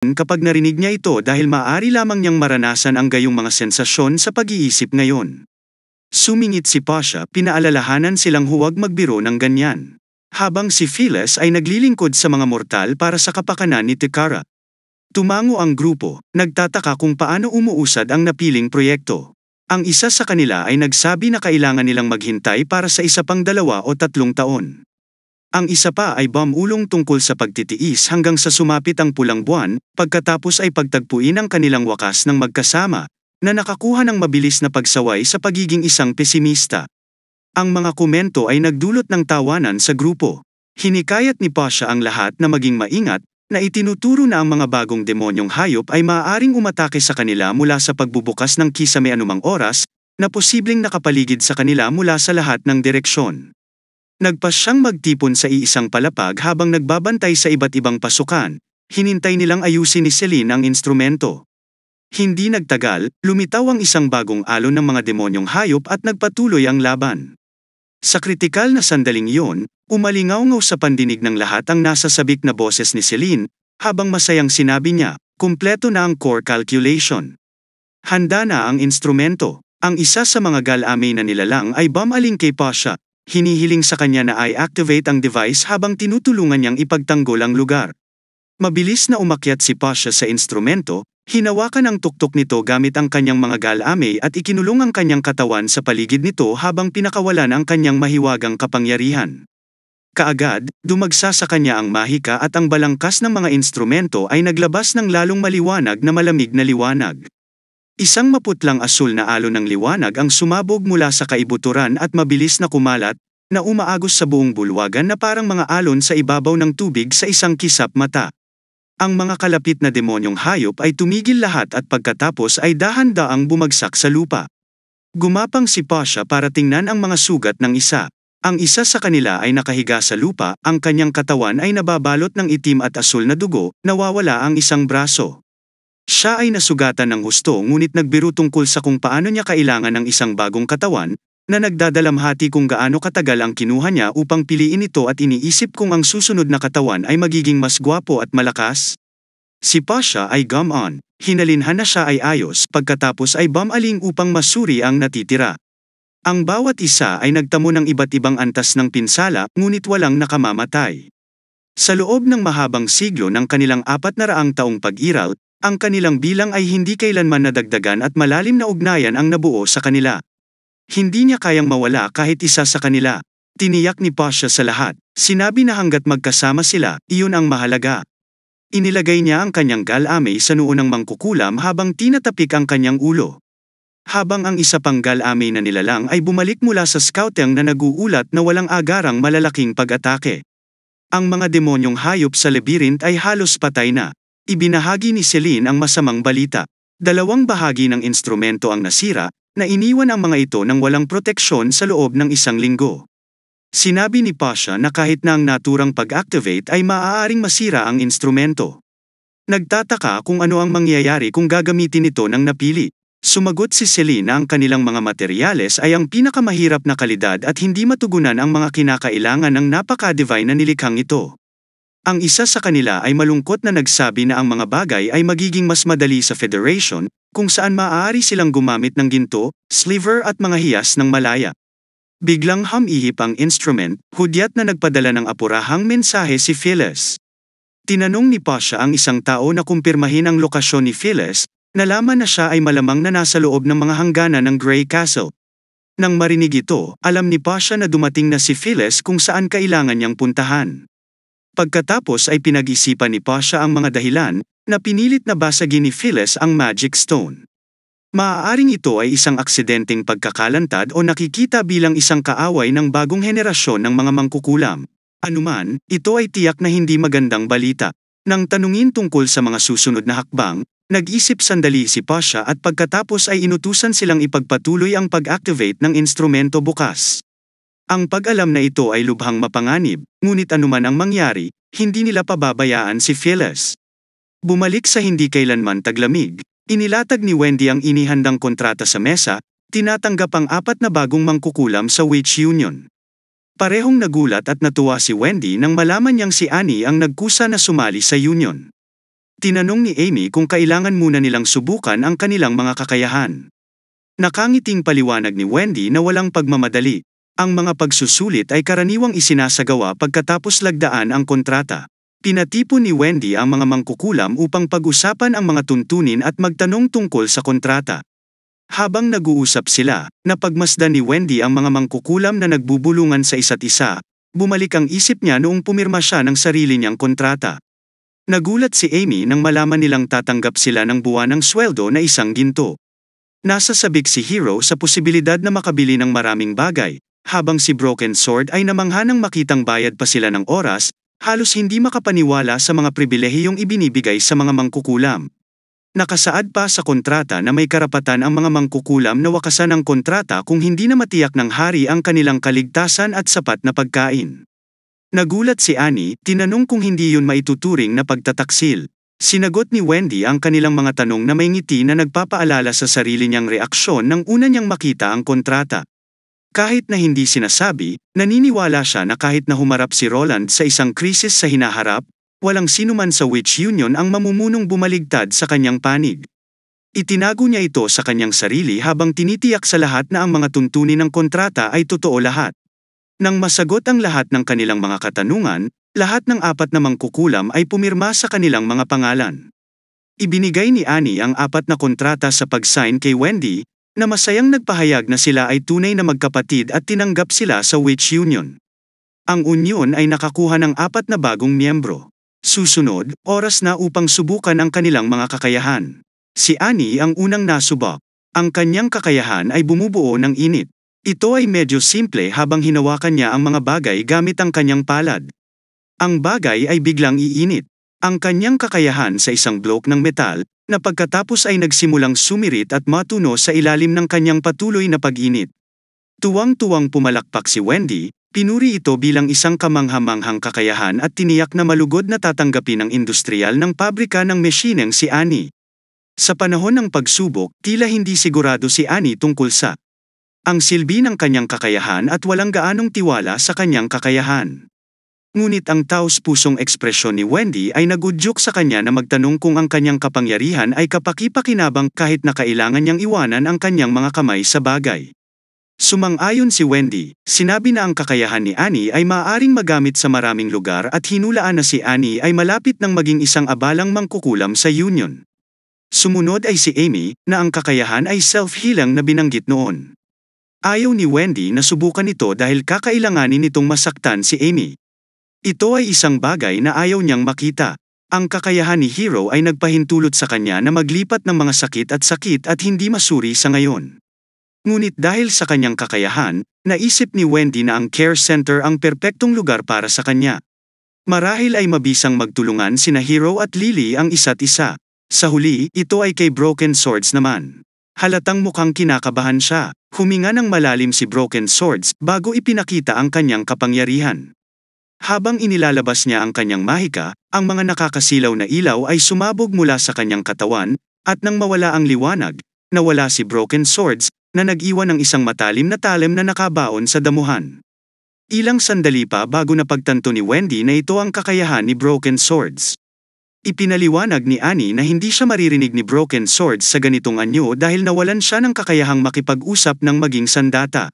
kapag narinig niya ito dahil maaari lamang niyang maranasan ang gayong mga sensasyon sa pag-iisip ngayon. Sumingit si Pasha, pinaalalahanan silang huwag magbiro ng ganyan. Habang si Phyllis ay naglilingkod sa mga mortal para sa kapakanan ni Takara. Tumango ang grupo, nagtataka kung paano umuusad ang napiling proyekto. Ang isa sa kanila ay nagsabi na kailangan nilang maghintay para sa isa pang 2 o 3 taon. Ang isa pa ay bumulong tungkol sa pagtitiis hanggang sa sumapit ang pulang buwan, pagkatapos ay pagtagpuin ang kanilang wakas ng magkasama, na nakakuha ng mabilis na pagsaway sa pagiging isang pesimista. Ang mga komento ay nagdulot ng tawanan sa grupo. Hinikayat ni Pasha ang lahat na maging maingat, na itinuturo na ang mga bagong demonyong hayop ay maaaring umatake sa kanila mula sa pagbubukas ng kisame anumang oras, na posibleng nakapaligid sa kanila mula sa lahat ng direksyon. Nagpas siyang magtipon sa iisang palapag habang nagbabantay sa iba't ibang pasukan, hinintay nilang ayusin ni Celine ang instrumento. Hindi nagtagal, lumitaw ang isang bagong alon ng mga demonyong hayop at nagpatuloy ang laban. Sa kritikal na sandaling iyon, umalingaw-ngaw sa pandinig ng lahat ang nasasabik na boses ni Celine, habang masayang sinabi niya, kumpleto na ang core calculation. Handa na ang instrumento. Ang isa sa mga galamay na nilalang ay bumaling kay Pasha, hinihiling sa kanya na i-activate ang device habang tinutulungan niyang ipagtanggol ang lugar. Mabilis na umakyat si Pasha sa instrumento, hinawakan ang tuktok nito gamit ang kanyang mga galamay at ikinulong ang kanyang katawan sa paligid nito habang pinakawalan ang kanyang mahiwagang kapangyarihan. Kaagad, dumagsa sa kanya ang mahika at ang balangkas ng mga instrumento ay naglabas ng lalong maliwanag na malamig na liwanag. Isang maputlang asul na alon ng liwanag ang sumabog mula sa kaibuturan at mabilis na kumalat, na umaagos sa buong bulwagan na parang mga alon sa ibabaw ng tubig sa isang kisap mata. Ang mga kalapit na demonyong hayop ay tumigil lahat at pagkatapos ay dahan-daang bumagsak sa lupa. Gumapang si Pasha para tingnan ang mga sugat ng isa. Ang isa sa kanila ay nakahiga sa lupa, ang kanyang katawan ay nababalot ng itim at asul na dugo, nawawala ang isang braso. Siya ay nasugatan ng husto ngunit nagbiro tungkol sa kung paano niya kailangan ng isang bagong katawan, na nagdadalamhati kung gaano katagal ang kinuha niya upang piliin ito at iniisip kung ang susunod na katawan ay magiging mas gwapo at malakas. Si Pasha ay on, hinalinhan na siya ay ayos pagkatapos ay bumaling upang masuri ang natitira. Ang bawat isa ay nagtamo ng iba't ibang antas ng pinsala ngunit walang nakamamatay. Sa loob ng mahabang siglo ng kanilang 400 taong pag-iral, ang kanilang bilang ay hindi kailanman nadagdagan at malalim na ugnayan ang nabuo sa kanila. Hindi niya kayang mawala kahit isa sa kanila. Tiniyak ni Pasha sa lahat, sinabi na hanggat magkasama sila, iyon ang mahalaga. Inilagay niya ang kanyang galamay sa noo ng mangkukulam habang tinatapik ang kanyang ulo. Habang ang isa pang galamay na nilalang ay bumalik mula sa scouting na naguulat na walang agarang malalaking pag-atake. Ang mga demonyong hayop sa labyrinth ay halos patay na. Ibinahagi ni Celine ang masamang balita. 2 bahagi ng instrumento ang nasira, na iniwan ang mga ito ng walang proteksyon sa loob ng 1 linggo. Sinabi ni Pasha na kahit na ang naturang pag-activate ay maaaring masira ang instrumento. Nagtataka kung ano ang mangyayari kung gagamitin ito ng napili. Sumagot si Celine na ang kanilang mga materyales ay ang pinakamahirap na kalidad at hindi matugunan ang mga kinakailangan ng napaka-divine na nilikhang ito. Ang isa sa kanila ay malungkot na nagsabi na ang mga bagay ay magiging mas madali sa Federation, kung saan maaari silang gumamit ng ginto, sliver at mga hiyas ng malaya. Biglang humihip ang instrument, hudyat na nagpadala ng apurahang mensahe si Phyllis. Tinanong ni Pasha ang isang tao na kumpirmahin ang lokasyon ni Phyllis, nalaman na siya ay malamang na nasa loob ng mga hangganan ng Grey Castle. Nang marinig ito, alam ni Pasha na dumating na si Phyllis kung saan kailangan niyang puntahan. Pagkatapos ay pinag-isipan ni Pasha ang mga dahilan, na pinilit na basagin ni Phyllis ang Magic Stone. Maaaring ito ay isang aksidenteng pagkakalantad o nakikita bilang isang kaaway ng bagong henerasyon ng mga mangkukulam. Anuman, ito ay tiyak na hindi magandang balita. Nang tanungin tungkol sa mga susunod na hakbang, nag-isip sandali si Pasha at pagkatapos ay inutusan silang ipagpatuloy ang pag-activate ng instrumento bukas. Ang pag-alam na ito ay lubhang mapanganib, ngunit anuman ang mangyari, hindi nila pababayaan si Phyllis. Bumalik sa hindi kailanman taglamig, inilatag ni Wendy ang inihandang kontrata sa mesa, tinatanggap ang 4 na bagong mangkukulam sa Witch Union. Parehong nagulat at natuwa si Wendy nang malaman niyang si Annie ang nagkusa na sumali sa union. Tinanong ni Amy kung kailangan muna nilang subukan ang kanilang mga kakayahan. Nakangiting paliwanag ni Wendy na walang pagmamadali. Ang mga pagsusulit ay karaniwang isinasagawa pagkatapos lagdaan ang kontrata. Pinatipon ni Wendy ang mga mangkukulam upang pag-usapan ang mga tuntunin at magtanong tungkol sa kontrata. Habang nag-uusap sila, napagmasdan ni Wendy ang mga mangkukulam na nagbubulungan sa isa't isa. Bumalik ang isip niya noong pumirma siya ng sarili niyang kontrata. Nagulat si Amy nang malaman nilang tatanggap sila ng buwanang sweldo na 1 ginto. Nasa sabik si Hero sa posibilidad na makabili ng maraming bagay, habang si Broken Sword ay namangha nang makitang bayad pa sila ng oras, halos hindi makapaniwala sa mga pribilehiyong ibinibigay sa mga mangkukulam. Nakasaad pa sa kontrata na may karapatan ang mga mangkukulam na wakasan ang kontrata kung hindi na matiyak ng hari ang kanilang kaligtasan at sapat na pagkain. Nagulat si Annie, tinanong kung hindi yun maituturing na pagtataksil. Sinagot ni Wendy ang kanilang mga tanong na may ngiti na nagpapaalala sa sarili niyang reaksyon nang una niyang makita ang kontrata. Kahit na hindi sinasabi, naniniwala siya na kahit na humarap si Roland sa isang krisis sa hinaharap, walang sinuman sa Witch Union ang mamumunong bumaligtad sa kanyang panig. Itinago niya ito sa kanyang sarili habang tinitiyak sa lahat na ang mga tuntunin ng kontrata ay totoo lahat. Nang masagot ang lahat ng kanilang mga katanungan, lahat ng 4 na mangkukulam ay pumirma sa kanilang mga pangalan. Ibinigay ni Annie ang 4 na kontrata sa pag-sign kay Wendy, na masayang nagpahayag na sila ay tunay na magkapatid at tinanggap sila sa Witch Union. Ang union ay nakakuha ng 4 na bagong miyembro. Susunod, oras na upang subukan ang kanilang mga kakayahan. Si Annie ang unang nasubok. Ang kanyang kakayahan ay bumubuo ng init. Ito ay medyo simple habang hinawakan niya ang mga bagay gamit ang kanyang palad. Ang bagay ay biglang iinit. Ang kanyang kakayahan sa isang blok ng metal, na pagkatapos ay nagsimulang sumirit at matuno sa ilalim ng kanyang patuloy na pag-init. Tuwang-tuwang pumalakpak si Wendy, pinuri ito bilang isang kamangha-manghang kakayahan at tiniyak na malugod na tatanggapin ng industrial ng pabrika ng masineng si Annie. Sa panahon ng pagsubok, tila hindi sigurado si Annie tungkol sa ang silbi ng kanyang kakayahan at walang gaanong tiwala sa kanyang kakayahan. Ngunit ang taos-pusong ekspresyon ni Wendy ay nagudyok sa kanya na magtanong kung ang kanyang kapangyarihan ay kapaki-pakinabang kahit na kailangan niyang iwanan ang kanyang mga kamay sa bagay. Sumang-ayon si Wendy, sinabi na ang kakayahan ni Annie ay maaaring magamit sa maraming lugar at hinulaan na si Annie ay malapit ng maging isang abalang mangkukulam sa union. Sumunod ay si Amy, na ang kakayahan ay self-healing na binanggit noon. Ayaw ni Wendy na subukan ito dahil kakailanganin nitong masaktan si Amy. Ito ay isang bagay na ayaw niyang makita. Ang kakayahan ni Hero ay nagpahintulot sa kanya na maglipat ng mga sakit at hindi masuri sa ngayon. Ngunit dahil sa kanyang kakayahan, naisip ni Wendy na ang care center ang perpektong lugar para sa kanya. Marahil ay mabisang magtulungan sina Hero at Lily ang isa't isa. Sa huli, ito ay kay Broken Swords naman. Halatang mukhang kinakabahan siya. Huminga ng malalim si Broken Swords bago ipinakita ang kanyang kapangyarihan. Habang inilalabas niya ang kanyang mahika, ang mga nakakasilaw na ilaw ay sumabog mula sa kanyang katawan, at nang mawala ang liwanag, nawala si Broken Swords, na nag-iwan ng isang matalim na talem na nakabaon sa damuhan. Ilang sandali pa bago napagtanto ni Wendy na ito ang kakayahan ni Broken Swords. Ipinaliwanag ni Annie na hindi siya maririnig ni Broken Swords sa ganitong anyo dahil nawalan siya ng kakayahang makipag-usap ng maging sandata.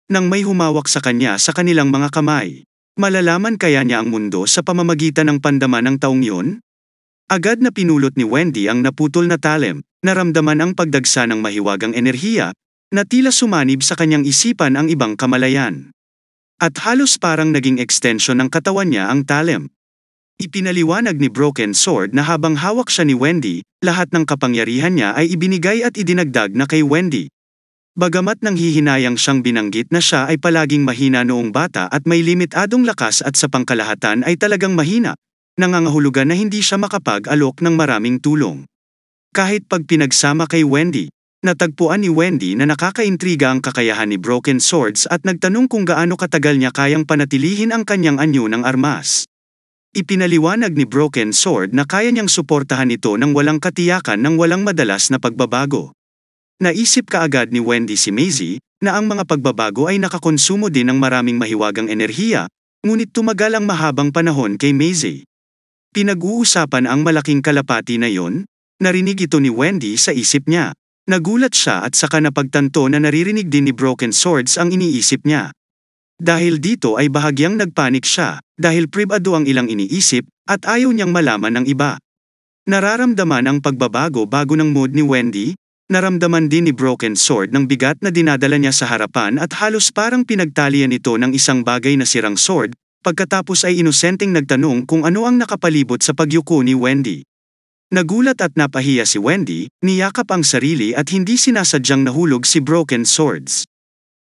Nang may humawak sa kanya sa kanilang mga kamay, malalaman kaya niya ang mundo sa pamamagitan ng pandama ng taong yun? Agad na pinulot ni Wendy ang naputol na talem, naramdaman ang pagdagsa ng mahiwagang enerhiya, na tila sumanib sa kanyang isipan ang ibang kamalayan. At halos parang naging extension ng katawan niya ang talem. Ipinaliwanag ni Broken Sword na habang hawak siya ni Wendy, lahat ng kapangyarihan niya ay ibinigay at idinagdag na kay Wendy. Bagamat nanghihinayang siyang binanggit na siya ay palaging mahina noong bata at may limitadong lakas at sa pangkalahatan ay talagang mahina, nangangahulugan na hindi siya makapag-alok ng maraming tulong. Kahit pag pinagsama kay Wendy, natagpuan ni Wendy na nakakaintriga ang kakayahan ni Broken Swords at nagtanong kung gaano katagal niya kayang panatilihin ang kanyang anyo ng armas. Ipinaliwanag ni Broken Sword na kaya niyang suportahan ito ng walang katiyakan ng walang madalas na pagbabago. Naisip kaagad ni Wendy si Maisie, na ang mga pagbabago ay nakakonsumo din ng maraming mahiwagang enerhiya, ngunit tumagal ang mahabang panahon kay Maisie. Pinag-uusapan ang malaking kalapati na yon? Narinig ito ni Wendy sa isip niya. Nagulat siya at saka napagtanto na naririnig din ni Broken Swords ang iniisip niya. Dahil dito ay bahagyang nagpanik siya, dahil pribado ang ilang iniisip, at ayaw niyang malaman ng iba. Nararamdaman ang pagbabago bago ng mood ni Wendy. Naramdaman din ni Broken Sword ng bigat na dinadala niya sa harapan at halos parang pinagtalian ito ng isang bagay na sirang sword, pagkatapos ay inosenteng nagtanong kung ano ang nakapalibot sa pagyuko ni Wendy. Nagulat at napahiya si Wendy, niyakap ang sarili at hindi sinasadyang nahulog si Broken Swords.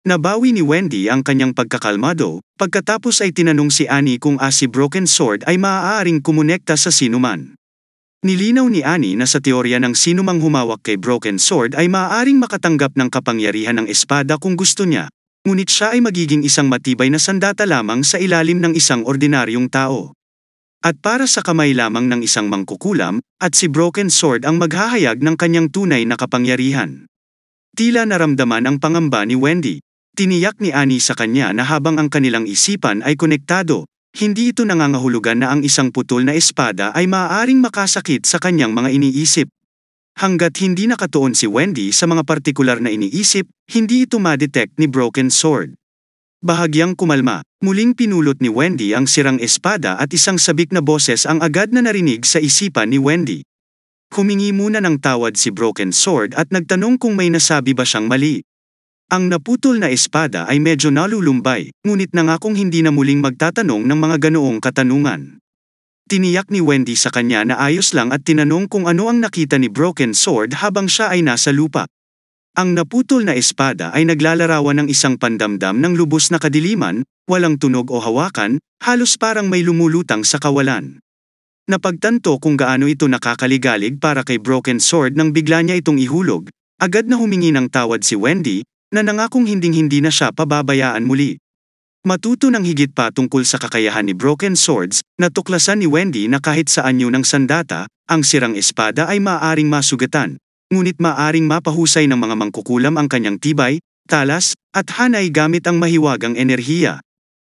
Nabawi ni Wendy ang kanyang pagkakalmado, pagkatapos ay tinanong si Annie kung si Broken Sword ay maaaring kumonekta sa sinuman. Nilinaw ni Annie na sa teorya ng sinumang humawak kay Broken Sword ay maaaring makatanggap ng kapangyarihan ng espada kung gusto niya, ngunit siya ay magiging isang matibay na sandata lamang sa ilalim ng isang ordinaryong tao. At para sa kamay lamang ng isang mangkukulam, at si Broken Sword ang maghahayag ng kanyang tunay na kapangyarihan. Tila naramdaman ang pangamba ni Wendy. Tiniyak ni Annie sa kanya na habang ang kanilang isipan ay konektado, hindi ito nangangahulugan na ang isang putol na espada ay maaaring makasakit sa kanyang mga iniisip. Hanggat hindi nakatuon si Wendy sa mga partikular na iniisip, hindi ito ma-detect ni Broken Sword. Bahagyang kumalma, muling pinulot ni Wendy ang sirang espada at isang sabik na boses ang agad na narinig sa isipan ni Wendy. Humingi muna ng tawad si Broken Sword at nagtanong kung may nasabi ba siyang mali. Ang naputol na espada ay medyo nalulumbay, ngunit nangakong hindi na muling magtatanong ng mga ganoong katanungan. Tiniyak ni Wendy sa kanya na ayos lang at tinanong kung ano ang nakita ni Broken Sword habang siya ay nasa lupa. Ang naputol na espada ay naglalarawan ng isang pandamdam ng lubos na kadiliman, walang tunog o hawakan, halos parang may lumulutang sa kawalan. Napagtanto kung gaano ito nakakaligalig para kay Broken Sword nang bigla niya itong ihulog, agad na humingi ng tawad si Wendy, na nangakong hinding-hindi na siya pababayaan muli. Matuto ng higit pa tungkol sa kakayahan ni Broken Swords, natuklasan ni Wendy na kahit sa anyo ng sandata, ang sirang espada ay maaaring masugatan, ngunit maaaring mapahusay ng mga mangkukulam ang kanyang tibay, talas, at hanay gamit ang mahiwagang enerhiya.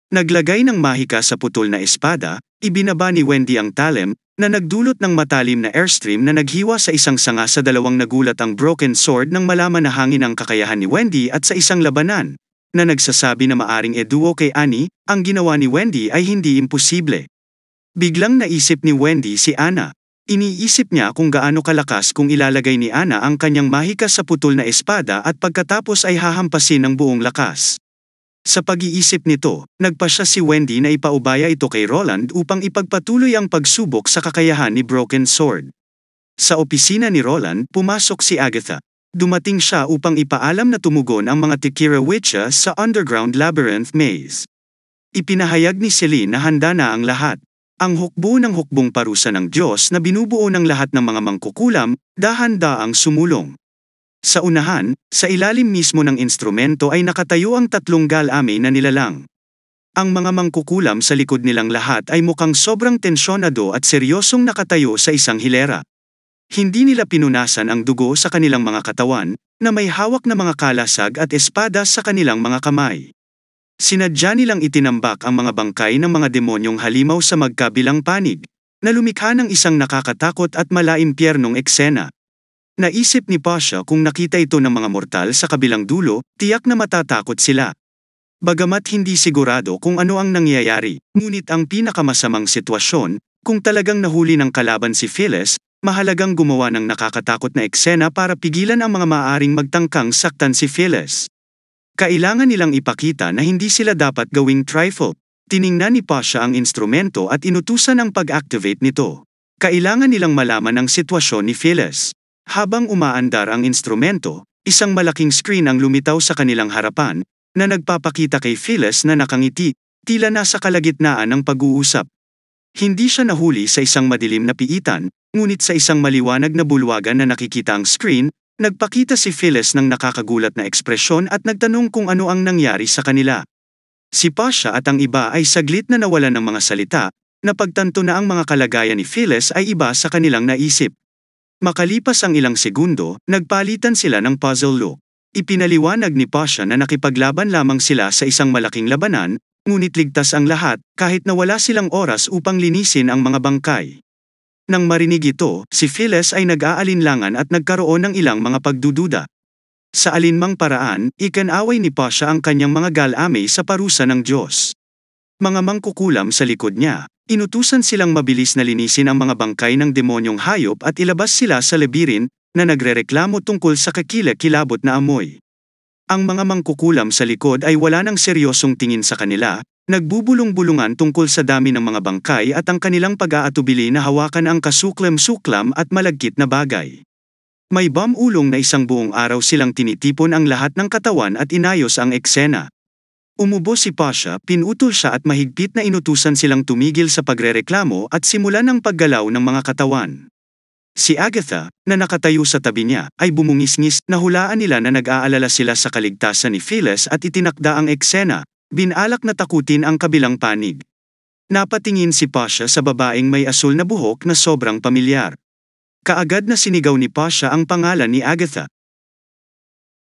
Naglagay ng mahika sa putol na espada, ibinaba ni Wendy ang talem, na nagdulot ng matalim na airstream na naghiwa sa isang sanga sa dalawang. Nagulat ang Broken Sword nang malaman na hangin ang kakayahan ni Wendy at sa isang labanan, na nagsasabi na maaring eduo kay Annie, ang ginawa ni Wendy ay hindi imposible. Biglang naisip ni Wendy si Anna. Iniisip niya kung gaano kalakas kung ilalagay ni Anna ang kanyang mahika sa putol na espada at pagkatapos ay hahampasin ng buong lakas. Sa pag-iisip nito, nagpasya si Wendy na ipaubaya ito kay Roland upang ipagpatuloy ang pagsubok sa kakayahan ni Broken Sword. Sa opisina ni Roland, pumasok si Agatha. Dumating siya upang ipaalam na tumugon ang mga Tikira Witches sa Underground Labyrinth Maze. Ipinahayag ni Celine na handa na ang lahat. Ang hukbo ng hukbong parusa ng Diyos na binubuo ng lahat ng mga mangkukulam, dahan-daang sumulong. Sa unahan, sa ilalim mismo ng instrumento ay nakatayo ang tatlong galame na nilalang. Ang mga mangkukulam sa likod nilang lahat ay mukhang sobrang tensyonado at seryosong nakatayo sa isang hilera. Hindi nila pinunasan ang dugo sa kanilang mga katawan, na may hawak na mga kalasag at espada sa kanilang mga kamay. Sinadya nilang itinambak ang mga bangkay ng mga demonyong halimaw sa magkabilang panig, na lumikha ng isang nakakatakot at malaimpyernong eksena. Naisip ni Pasha kung nakita ito ng mga mortal sa kabilang dulo, tiyak na matatakot sila. Bagamat hindi sigurado kung ano ang nangyayari, ngunit ang pinakamasamang sitwasyon, kung talagang nahuli ng kalaban si Phyllis, mahalagang gumawa ng nakakatakot na eksena para pigilan ang mga maaaring magtangkang saktan si Phyllis. Kailangan nilang ipakita na hindi sila dapat gawing trifle. Tiningnan ni Pasha ang instrumento at inutusan ang pag-activate nito. Kailangan nilang malaman ang sitwasyon ni Phyllis. Habang umaandar ang instrumento, isang malaking screen ang lumitaw sa kanilang harapan, na nagpapakita kay Phyllis na nakangiti, tila nasa kalagitnaan ng pag-uusap. Hindi siya nahuli sa isang madilim na piitan, ngunit sa isang maliwanag na bulwagan na nakikita ang screen, nagpakita si Phyllis ng nakakagulat na ekspresyon at nagtanong kung ano ang nangyari sa kanila. Si Pasha at ang iba ay saglit na nawalan ng mga salita, napagtanto na ang mga kalagayan ni Phyllis ay iba sa kanilang naisip. Makalipas ang ilang segundo, nagpalitan sila ng puzzle look. Ipinaliwanag ni Pasha na nakipaglaban lamang sila sa isang malaking labanan, ngunit ligtas ang lahat kahit na wala silang oras upang linisin ang mga bangkay. Nang marinig ito, si Phyllis ay nag-aalinlangan at nagkaroon ng ilang mga pagdududa. Sa alinmang paraan, ikinaway ni Pasha ang kanyang mga galame sa parusa ng Diyos. Mga mangkukulam sa likod niya, inutusan silang mabilis na linisin ang mga bangkay ng demonyong hayop at ilabas sila sa labirin na nagrereklamo tungkol sa kakilakilabot na amoy. Ang mga mangkukulam sa likod ay wala ng seryosong tingin sa kanila, nagbubulong-bulungan tungkol sa dami ng mga bangkay at ang kanilang pag-aatubili na hawakan ang kasuklam-suklam at malagkit na bagay. May bamulong na isang buong araw silang tinitipon ang lahat ng katawan at inayos ang eksena. Umubo si Pasha, pinutol siya at mahigpit na inutusan silang tumigil sa pagrereklamo at simulan ang paggalaw ng mga katawan. Si Agatha, na nakatayo sa tabi niya, ay bumungis-ngis, nahulaan nila na nag-aalala sila sa kaligtasan ni Phyllis at itinakda ang eksena. Binalak na takutin ang kabilang panig. Napatingin si Pasha sa babaeng may asul na buhok na sobrang pamilyar. Kaagad na sinigaw ni Pasha ang pangalan ni Agatha.